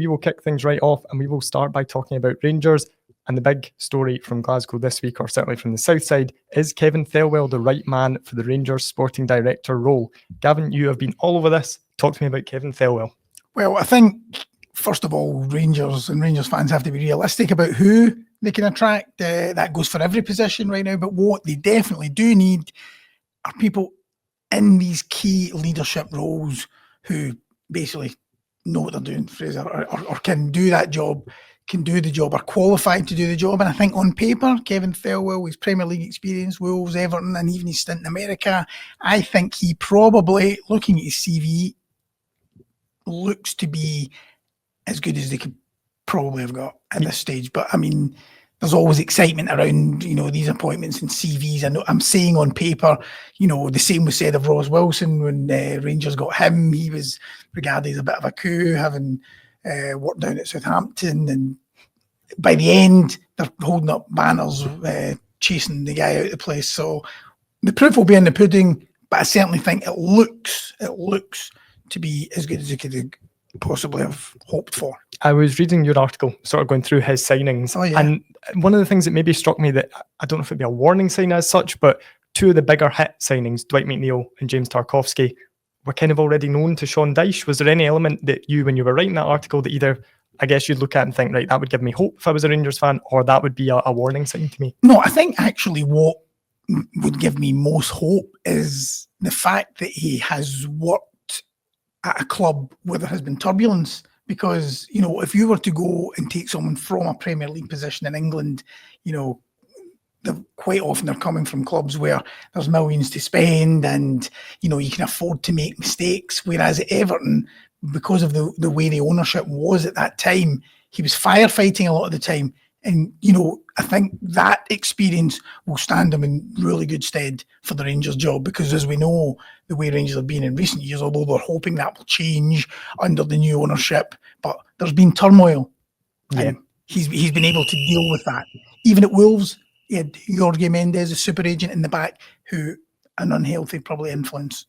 we will kick things right off, and we will start by talking about Rangers. And the big story from Glasgow this week, or certainly from the south side, is Kevin Thelwell the right man for the Rangers sporting director role? Gavin, you have been all over this. Talk to me about Kevin Thelwell. Well, I think, first of all, Rangers and Rangers fans have to be realistic about who they can attract. That goes for every position right now. But what they definitely do need are people in these key leadership roles who basically know what they're doing, Fraser, or can do that job, can do the job, are qualified to do the job. And I think on paper, Kevin Thelwell, his Premier League experience, Wolves, Everton, and even his stint in America, I think he probably, looking at his CV, looks to be as good as they could probably have got at this stage. But I mean, there's always excitement around, these appointments and CVs. I know I'm saying on paper, the same was said of Ross Wilson when Rangers got him. He was regarded as a bit of a coup, having worked down at Southampton. And by the end, they're holding up banners, chasing the guy out of the place. So the proof will be in the pudding, but I certainly think it looks to be as good as it could possibly have hoped for. I was reading your article, sort of going through his signings. Oh, yeah. And one of the things that maybe struck me, that I don't know if it'd be a warning sign as such, but two of the bigger hit signings, Dwight McNeil and James Tarkowski, were kind of already known to Sean Dyche. Was there any element that you, when you were writing that article, that either, I guess, you'd look at and think, right, that would give me hope if I was a Rangers fan, or that would be a warning sign to me? No, I think actually what would give me most hope is the fact that he has worked at a club where there has been turbulence. Because, if you were to go and take someone from a Premier League position in England, quite often they're coming from clubs where there's millions to spend and, you can afford to make mistakes. Whereas at Everton, because of the way the ownership was at that time, he was firefighting a lot of the time. And, I think that experience will stand him in really good stead for the Rangers job, because as we know, the way Rangers have been in recent years, although we're hoping that will change under the new ownership, but there's been turmoil. Yeah. And he's been able to deal with that. Even at Wolves, he had Jorge Mendes, a super agent in the back, who an unhealthy probably influence.